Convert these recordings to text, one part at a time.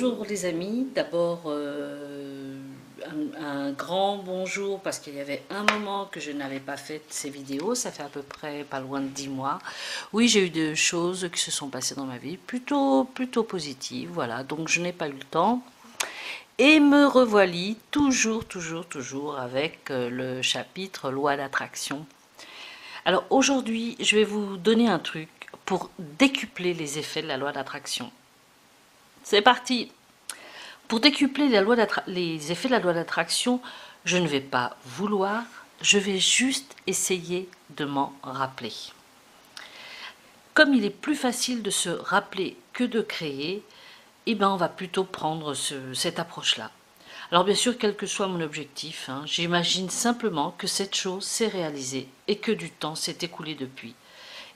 Bonjour les amis, d'abord un grand bonjour parce qu'il y avait un moment que je n'avais pas fait ces vidéos, ça fait à peu près pas loin de 10 mois. Oui, j'ai eu des choses qui se sont passées dans ma vie, plutôt positives, voilà, donc je n'ai pas eu le temps. Et me revoici toujours avec le chapitre loi d'attraction. Alors aujourd'hui, je vais vous donner un truc pour décupler les effets de la loi d'attraction. C'est parti! Pour décupler les effets de la loi d'attraction, je ne vais pas vouloir, je vais juste essayer de m'en rappeler. Comme il est plus facile de se rappeler que de créer, eh ben on va plutôt prendre cette approche-là. Alors bien sûr, quel que soit mon objectif, j'imagine simplement que cette chose s'est réalisée et que du temps s'est écoulé depuis.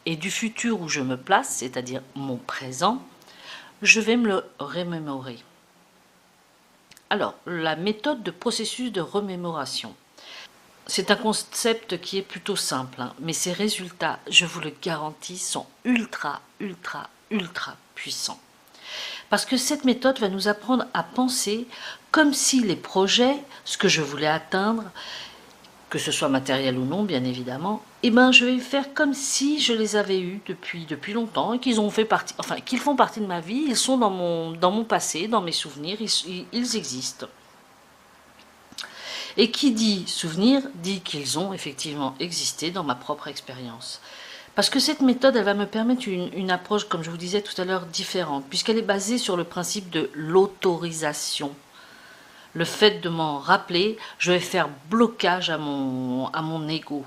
Et du futur où je me place, c'est-à-dire mon présent, je vais me le remémorer. Alors, la méthode de processus de remémoration. C'est un concept qui est plutôt simple, mais ses résultats, je vous le garantis, sont ultra puissants. Parce que cette méthode va nous apprendre à penser comme si les projets, ce que je voulais atteindre, que ce soit matériel ou non, bien évidemment, eh ben je vais faire comme si je les avais eus depuis longtemps et qu'ils ont fait partie, enfin qu'ils font partie de ma vie, ils sont dans mon passé, dans mes souvenirs, ils existent. Et qui dit souvenir, dit qu'ils ont effectivement existé dans ma propre expérience. Parce que cette méthode, elle va me permettre une approche, comme je vous disais tout à l'heure, différente, puisqu'elle est basée sur le principe de l'autorisation. Le fait de m'en rappeler, je vais faire blocage à mon ego.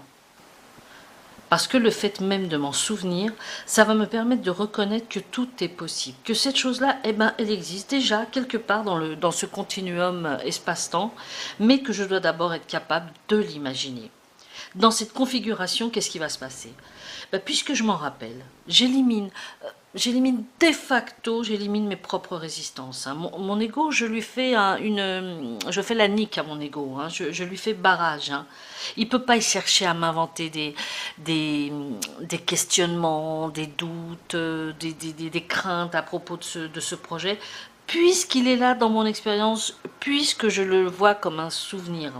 Parce que le fait même de m'en souvenir, ça va me permettre de reconnaître que tout est possible. Que cette chose-là, eh ben, elle existe déjà quelque part dans ce continuum espace-temps, mais que je dois d'abord être capable de l'imaginer. Dans cette configuration, qu'est-ce qui va se passer? Puisque je m'en rappelle, j'élimine de facto, j'élimine mes propres résistances. Mon ego, je fais la nique à mon ego, je lui fais barrage. Il ne peut pas y chercher à m'inventer des questionnements, des doutes, des craintes à propos de ce projet, puisqu'il est là dans mon expérience, puisque je le vois comme un souvenir.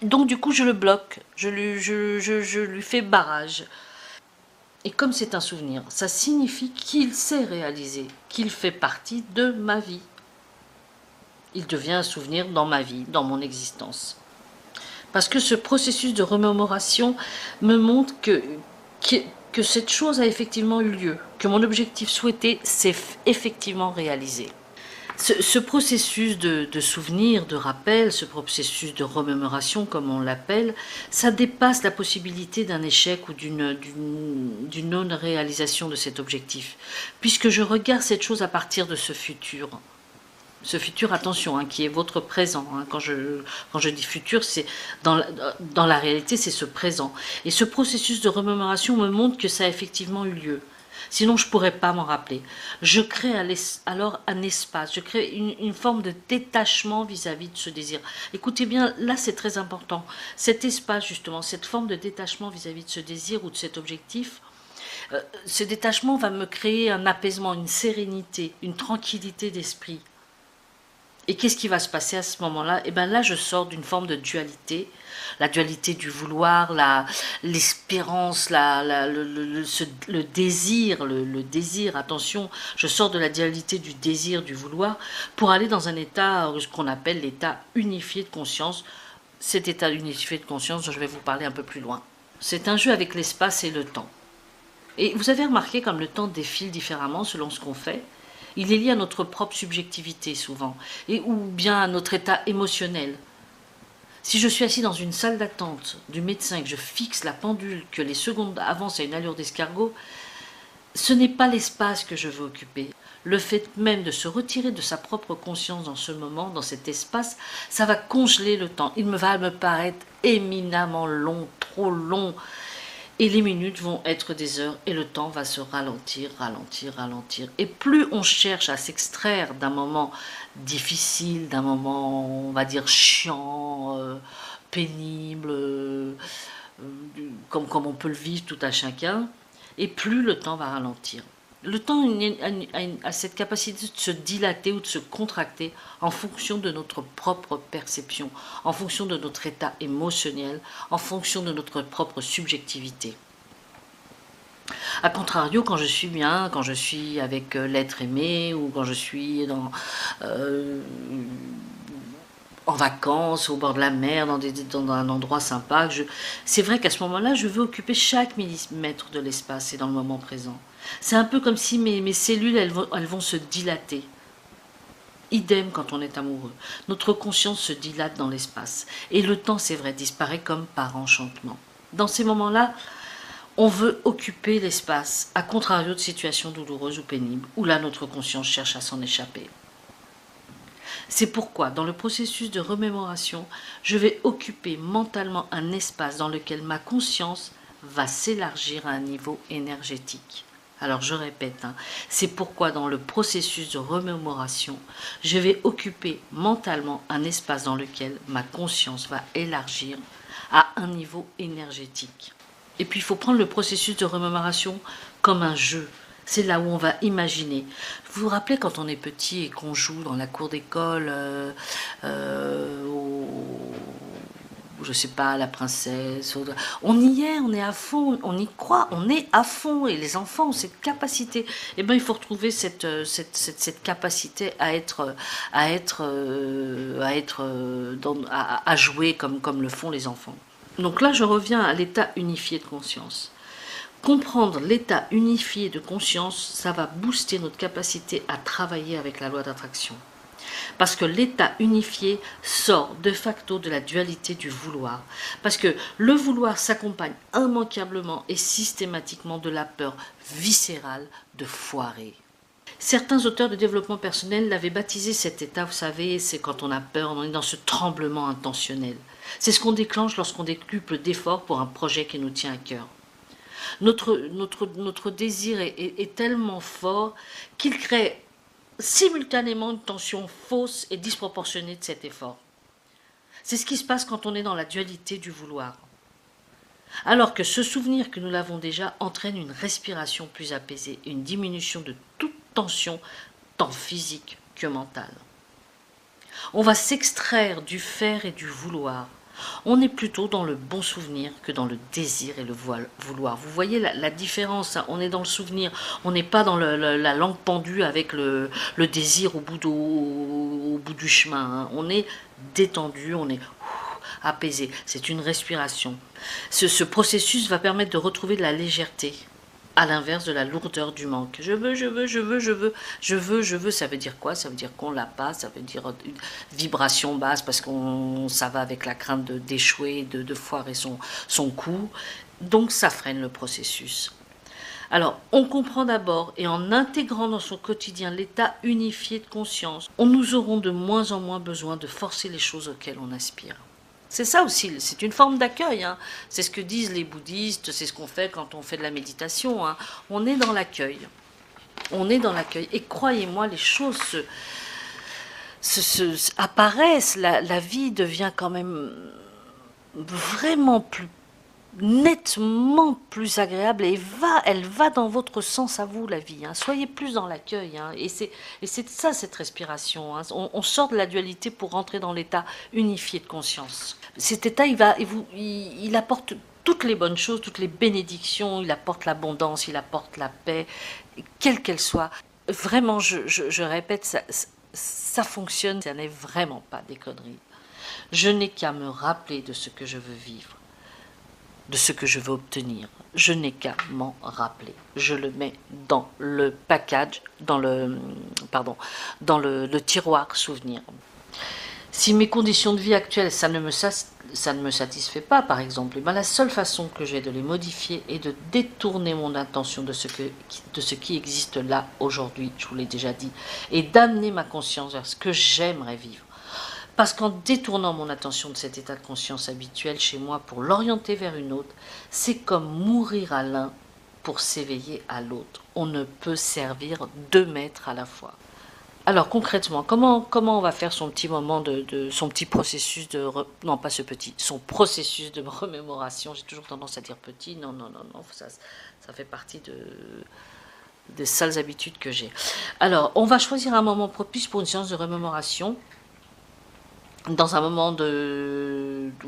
Donc du coup, je le bloque, je lui fais barrage. Et comme c'est un souvenir, ça signifie qu'il s'est réalisé, qu'il fait partie de ma vie. Il devient un souvenir dans ma vie, dans mon existence. Parce que ce processus de remémoration me montre que cette chose a effectivement eu lieu, que mon objectif souhaité s'est effectivement réalisé. Ce processus de souvenir, de rappel, ce processus de remémoration, comme on l'appelle, ça dépasse la possibilité d'un échec ou d'une non-réalisation de cet objectif, puisque je regarde cette chose à partir de ce futur. Ce futur, attention, qui est votre présent. Quand je dis futur, c'est dans la réalité, c'est ce présent. Et ce processus de remémoration me montre que ça a effectivement eu lieu. Sinon, je ne pourrais pas m'en rappeler. Je crée alors un espace, je crée une forme de détachement vis-à-vis de ce désir. Écoutez bien, là c'est très important. Cet espace, justement, cette forme de détachement vis-à-vis de ce désir ou de cet objectif, ce détachement va me créer un apaisement, une sérénité, une tranquillité d'esprit. Et qu'est-ce qui va se passer à ce moment-là? Eh bien là, je sors d'une forme de dualité, la dualité du vouloir, l'espérance, le désir, le désir, attention, je sors de la dualité du désir, du vouloir, pour aller dans un état, ce qu'on appelle l'état unifié de conscience. Cet état unifié de conscience dont je vais vous parler un peu plus loin. C'est un jeu avec l'espace et le temps. Et vous avez remarqué comme le temps défile différemment selon ce qu'on fait. Il est lié à notre propre subjectivité souvent, ou bien à notre état émotionnel. Si je suis assis dans une salle d'attente du médecin, que je fixe la pendule, que les secondes avancent à une allure d'escargot, ce n'est pas l'espace que je veux occuper. Le fait même de se retirer de sa propre conscience dans ce moment, dans cet espace, ça va congeler le temps. Il va me paraître éminemment long, trop long. Et les minutes vont être des heures et le temps va se ralentir. Et plus on cherche à s'extraire d'un moment difficile, d'un moment, on va dire, chiant, pénible, comme on peut le vivre tout à chacun, et plus le temps va ralentir. Le temps a cette capacité de se dilater ou de se contracter en fonction de notre propre perception, en fonction de notre état émotionnel, en fonction de notre propre subjectivité. A contrario, quand je suis bien, quand je suis avec l'être aimé, ou quand je suis en vacances, au bord de la mer, dans un endroit sympa, c'est vrai qu'à ce moment-là, je veux occuper chaque millimètre de l'espace et dans le moment présent. C'est un peu comme si mes cellules, elles vont se dilater. Idem quand on est amoureux. Notre conscience se dilate dans l'espace. Et le temps, c'est vrai, disparaît comme par enchantement. Dans ces moments-là, on veut occuper l'espace, à contrario de situations douloureuses ou pénibles, où là, notre conscience cherche à s'en échapper. C'est pourquoi, dans le processus de remémoration, je vais occuper mentalement un espace dans lequel ma conscience va s'élargir à un niveau énergétique. Alors je répète, c'est pourquoi dans le processus de remémoration, je vais occuper mentalement un espace dans lequel ma conscience va élargir à un niveau énergétique. Et puis il faut prendre le processus de remémoration comme un jeu. C'est là où on va imaginer. Vous vous rappelez quand on est petit et qu'on joue dans la cour d'école, je sais pas, la princesse, on y est, on est à fond, on y croit, on est à fond, et les enfants ont cette capacité. Eh bien, il faut retrouver cette capacité à jouer comme le font les enfants. Donc là, je reviens à l'état unifié de conscience. Comprendre l'état unifié de conscience, ça va booster notre capacité à travailler avec la loi d'attraction. Parce que l'état unifié sort de facto de la dualité du vouloir. Parce que le vouloir s'accompagne immanquablement et systématiquement de la peur viscérale de foirer. Certains auteurs de développement personnel l'avaient baptisé cet état, vous savez, c'est quand on a peur, on est dans ce tremblement intentionnel. C'est ce qu'on déclenche lorsqu'on décuple d'efforts pour un projet qui nous tient à cœur. Notre désir est tellement fort qu'il crée simultanément une tension fausse et disproportionnée de cet effort. C'est ce qui se passe quand on est dans la dualité du vouloir. Alors que ce souvenir que nous l'avons déjà entraîne une respiration plus apaisée, une diminution de toute tension, tant physique que mentale. On va s'extraire du faire et du vouloir. On est plutôt dans le bon souvenir que dans le désir et le vouloir. Vous voyez la différence, on est dans le souvenir, on n'est pas dans la langue pendue avec le désir au bout du chemin. On est détendu, on est apaisé, c'est une respiration. Ce processus va permettre de retrouver de la légèreté, à l'inverse de la lourdeur du manque. Je veux, ça veut dire quoi? Ça veut dire qu'on l'a pas, ça veut dire une vibration basse parce qu'on ça va avec la crainte d'échouer, de foirer son coup. Donc ça freine le processus. Alors, on comprend d'abord, et en intégrant dans son quotidien l'état unifié de conscience, nous aurons de moins en moins besoin de forcer les choses auxquelles on aspire. C'est ça aussi, c'est une forme d'accueil. C'est ce que disent les bouddhistes, c'est ce qu'on fait quand on fait de la méditation. On est dans l'accueil. On est dans l'accueil. Et croyez-moi, les choses apparaissent. La vie devient quand même vraiment nettement plus agréable et elle va dans votre sens à vous, la vie. Soyez plus dans l'accueil. Et c'est ça, cette respiration. On sort de la dualité pour rentrer dans l'état unifié de conscience. Cet état, il apporte toutes les bonnes choses, toutes les bénédictions, il apporte l'abondance, il apporte la paix, quelle qu'elle soit. Vraiment, je répète, ça fonctionne, ça n'est vraiment pas des conneries. Je n'ai qu'à me rappeler de ce que je veux vivre, de ce que je veux obtenir. Je n'ai qu'à m'en rappeler. Je le mets dans le package, dans le tiroir souvenir. Si mes conditions de vie actuelles, ça ne me satisfait pas, par exemple, la seule façon que j'ai de les modifier est de détourner mon intention de ce qui existe là, aujourd'hui, je vous l'ai déjà dit, et d'amener ma conscience vers ce que j'aimerais vivre. Parce qu'en détournant mon attention de cet état de conscience habituel chez moi pour l'orienter vers une autre, c'est comme mourir à l'un pour s'éveiller à l'autre. On ne peut servir 2 maîtres à la fois. Alors concrètement, comment on va faire son petit moment son petit processus son processus de remémoration. J'ai toujours tendance à dire petit, non, ça fait partie des sales habitudes que j'ai. Alors, on va choisir un moment propice pour une séance de remémoration. Dans un moment où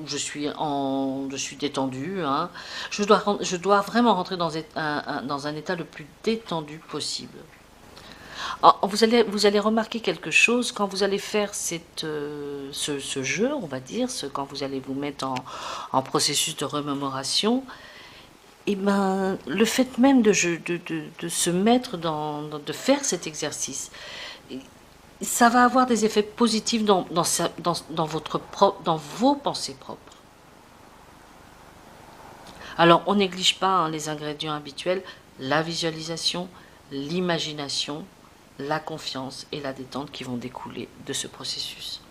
je suis détendue, hein. Je dois vraiment rentrer dans un état le plus détendu possible. Alors, vous allez remarquer quelque chose quand vous allez faire ce jeu, on va dire, quand vous allez vous mettre en processus de remémoration. Et ben, le fait même de se mettre de faire cet exercice, ça va avoir des effets positifs dans vos pensées propres. Alors, on néglige pas, hein, les ingrédients habituels, la visualisation, l'imagination, la confiance et la détente qui vont découler de ce processus.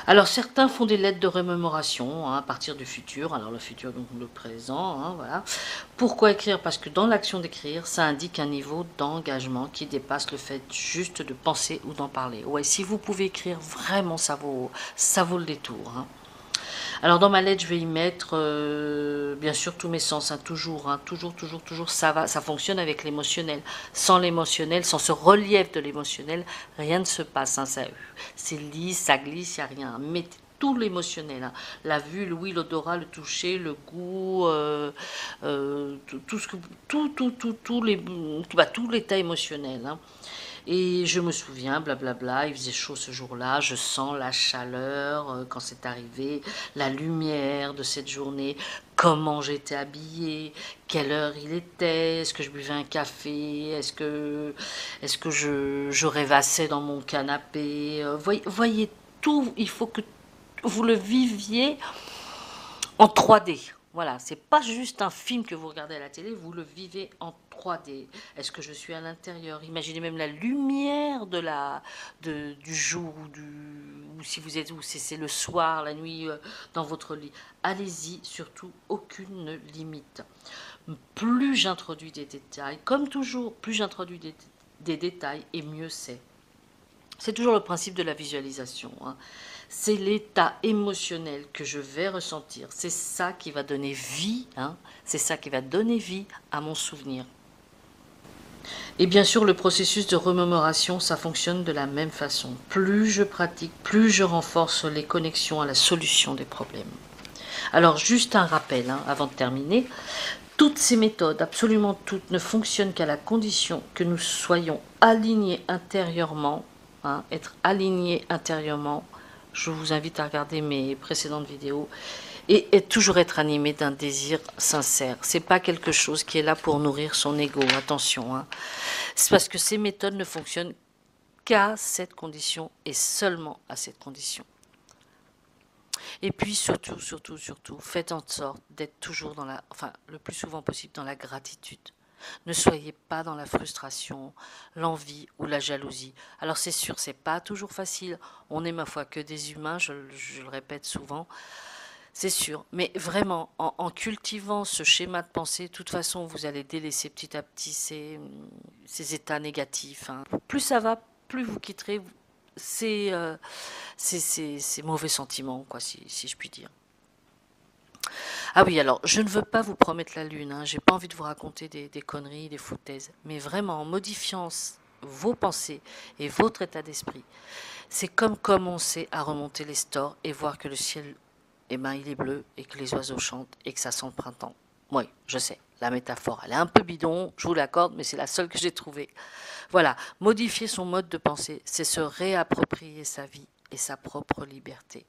Alors, certains font des lettres de remémoration, hein, à partir du futur. Alors, le futur, donc le présent, hein, voilà. Pourquoi écrire? Parce que dans l'action d'écrire, ça indique un niveau d'engagement qui dépasse le fait juste de penser ou d'en parler. Ouais, si vous pouvez écrire, vraiment, ça vaut le détour, hein. Alors, dans ma lettre, je vais y mettre, bien sûr, tous mes sens, hein, toujours, ça fonctionne avec l'émotionnel. Sans l'émotionnel, sans ce relief de l'émotionnel, rien ne se passe, hein, c'est lisse, ça glisse, il n'y a rien. Mettez tout l'émotionnel, hein. La vue, l'ouïe, l'odorat, le toucher, le goût, tout l'état émotionnel, hein. Et je me souviens, blablabla, il faisait chaud ce jour-là, je sens la chaleur quand c'est arrivé, la lumière de cette journée, comment j'étais habillée, quelle heure il était, est-ce que je buvais un café, est-ce que je rêvassais dans mon canapé. Voyez tout, il faut que vous le viviez en 3D. Voilà, c'est pas juste un film que vous regardez à la télé, vous le vivez en 3D. Est-ce que je suis à l'intérieur? Imaginez même la lumière du jour ou si c'est le soir, la nuit, dans votre lit. Allez-y, surtout aucune limite. Plus j'introduis des détails, comme toujours, plus j'introduis des détails et mieux c'est. C'est toujours le principe de la visualisation, hein. C'est l'état émotionnel que je vais ressentir. C'est ça qui va donner vie, hein. C'est ça qui va donner vie à mon souvenir. Et bien sûr, le processus de remémoration, ça fonctionne de la même façon. Plus je pratique, plus je renforce les connexions à la solution des problèmes. Alors, juste un rappel, hein, avant de terminer. Toutes ces méthodes, absolument toutes, ne fonctionnent qu'à la condition que nous soyons alignés intérieurement, hein, être alignés intérieurement. Je vous invite à regarder mes précédentes vidéos et toujours être animé d'un désir sincère. C'est pas quelque chose qui est là pour nourrir son ego, attention, hein. C'est parce que ces méthodes ne fonctionnent qu'à cette condition et seulement à cette condition. Et puis surtout, faites en sorte d'être toujours le plus souvent possible dans la gratitude. Ne soyez pas dans la frustration, l'envie ou la jalousie. Alors c'est sûr, c'est pas toujours facile. On est ma foi que des humains, je le répète souvent. C'est sûr, mais vraiment, en cultivant ce schéma de pensée, de toute façon, vous allez délaisser petit à petit ces états négatifs, hein. Plus ça va, plus vous quitterez ces mauvais sentiments, quoi, si je puis dire. Ah oui, alors, je ne veux pas vous promettre la lune, hein, j'ai pas envie de vous raconter des conneries, des foutaises, mais vraiment, en modifiant vos pensées et votre état d'esprit, c'est comme commencer à remonter les stores et voir que le ciel, eh ben, il est bleu et que les oiseaux chantent et que ça sent le printemps. Oui, je sais, la métaphore, elle est un peu bidon, je vous l'accorde, mais c'est la seule que j'ai trouvée. Voilà, modifier son mode de pensée, c'est se réapproprier sa vie et sa propre liberté.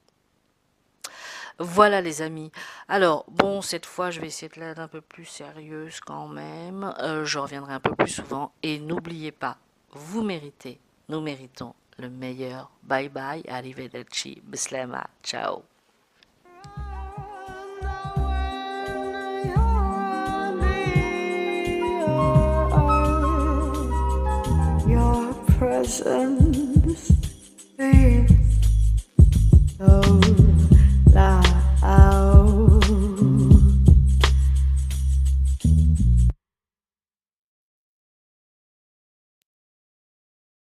Voilà les amis. Alors, bon, cette fois, je vais essayer de l'être un peu plus sérieuse quand même. Je reviendrai un peu plus souvent. Et n'oubliez pas, vous méritez, nous méritons le meilleur. Bye bye, arrivederci, bislama, ciao. Your presence is so